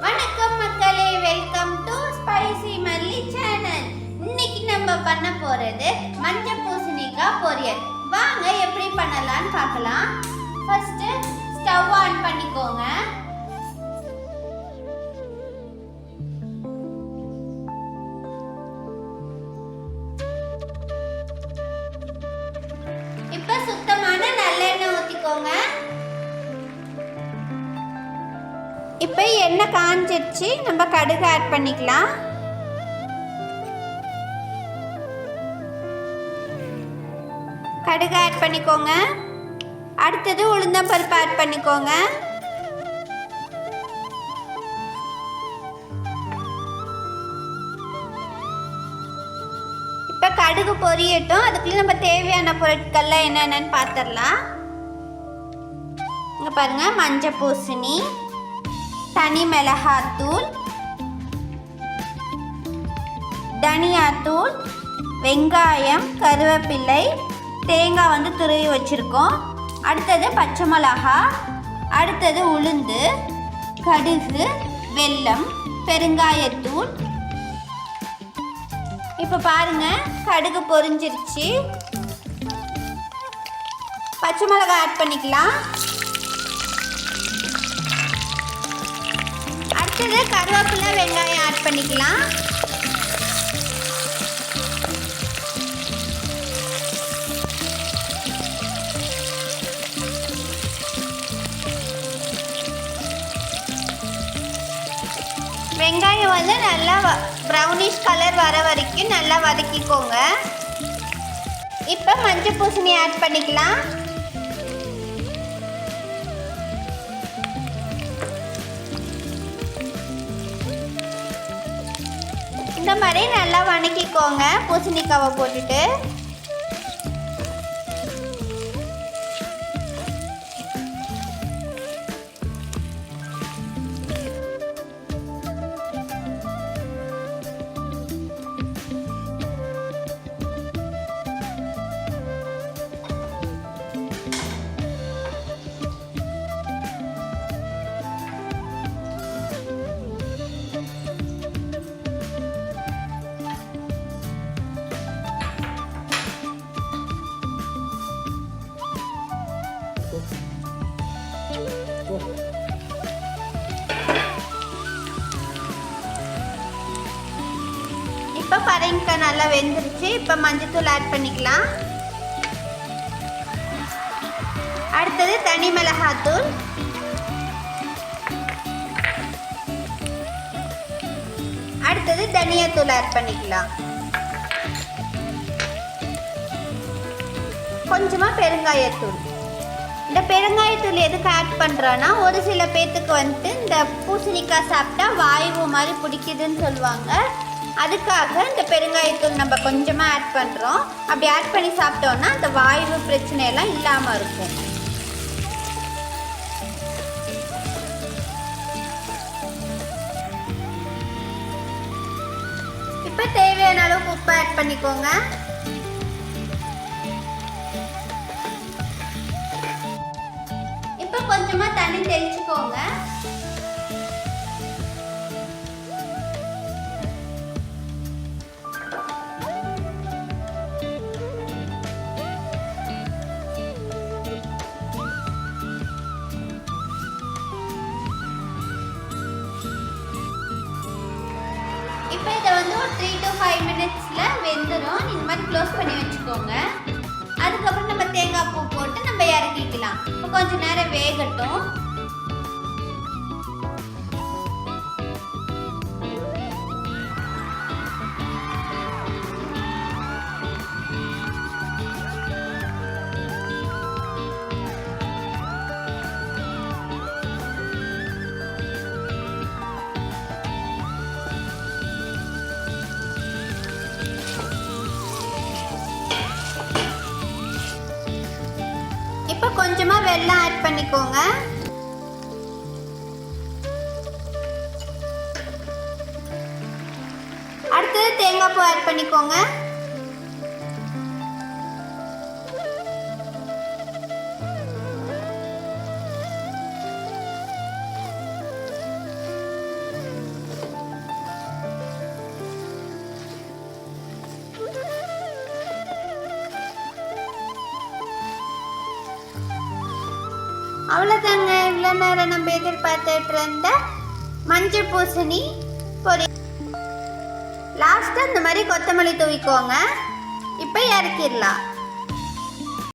வணக்கம் மக்களே, welcome to spicy மல்லி சேனல். இன்னைக்கு நம்ம பண்ண போறது மஞ்சள் பூசணிக்காய் பொரியல். வாங்க எப்படி பண்ணலாம்னு பார்க்கலாம். ஃபர்ஸ்ட் ஸ்டவ் ஆன் பண்ணிக்கோங்க. இப்ப சுத்தமான நல்லெண்ணெய் ஊத்திக்கோங்க. இப்போ எண்ணெய் காஞ்சிடுச்சு, நம்ம கடுகு ஆட் பண்ணிக்கலாம். கடுகு ஆட் பண்ணிக்கோங்க. அடுத்தது உளுந்தம்பருப்பு ஆட் பண்ணிக்கோங்க. இப்போ கடுகு பொரியட்டும். அதுக்குள்ள நம்ம தேவையான பொருட்கள்லாம் என்னென்னு பார்த்துடலாம். இங்கே பாருங்க, மஞ்சள் பூசணி, தனி மிளகாத்தூள், தனியாத்தூள், வெங்காயம், கருவேப்பிலை, தேங்காய் துருவி வச்சுருக்கோம். அடுத்தது பச்சை மிளகா, அடுத்தது உளுந்து, கடுகு, வெல்லம், பெருங்காயத்தூள். இப்போ பாருங்க, கடுகு பொரிஞ்சிருச்சு. பச்சை மிளகா ஆட் பண்ணிக்கலாம். அடுத்தது கருவேப்பிலை, வெங்காயம் ஆட் பண்ணிக்கலாம். வெங்காயம் நல்லா ப்ரௌனிஷ் கலர் வர வரைக்கும் நல்லா வதக்கிக்கோங்க. இப்போ மஞ்சள் பூசணி ஆட் பண்ணிக்கலாம். இந்த மாதிரி நல்லா வதக்கிக்கோங்க பூசணிக்காவை போட்டுட்டு. இப்போ பரங்கிக்காய் நல்லா வெந்துருச்சு. இப்போ மஞ்சத்தூள் ஆட் பண்ணிக்கலாம். அடுத்தது தனி மிளகாத்தூள், அடுத்தது தனியாத்தூள் ஆட் பண்ணிக்கலாம். கொஞ்சமா பெருங்காயத்தூள். இந்த பெருங்காயத்தூள் எதுக்கு ஆட் பண்ணுறோன்னா, ஒரு சில பேர்த்துக்கு இந்த பூசணிக்காய் சாப்பிட்டா வாய்வு மாதிரி பிடிக்குதுன்னு சொல்லுவாங்க. அதுக்காக இந்த பெருங்காயத்தூள் நம்ம கொஞ்சமாக ஆட் பண்ணுறோம். அப்படி ஆட் பண்ணி சாப்பிட்டோன்னா அந்த வாய்வு பிரச்சனையெல்லாம் இல்லாமல் இருக்கும். இப்போ தேவையான அளவுக்கு உப்பு ஆட் பண்ணிக்கோங்க. இப்போ கொஞ்சமா தண்ணி தெளிச்சுக்கோங்க. இப்போ இதை ஒரு 3 to 5 minutesல வெந்துடும். இந்த மாதிரி க்ளோஸ் பண்ணி வச்சுக்கோங்க. அதுக்கப்புறம் நம்ம தேங்காய் பூ போட்டு நம்ம இறக்கிக்கலாம். இப்போ கொஞ்ச நேரம் வேகட்டும். இப்போ கொஞ்சமா வெல்லம் ஆட் பண்ணிக்கோங்க. அடுத்து தேங்காய் பூ ஆட் பண்ணிக்கோங்க. அவ்வளோதாங்க. இவ்வளோ நேரம் நம்ம எதிர்பார்த்துட்டு இருந்த மஞ்சள் பூசணி பொரி. லாஸ்ட்டாக இந்த மாதிரி கொத்தமல்லி தூவிக்கோங்க. இப்போ இறக்கிடலாம்.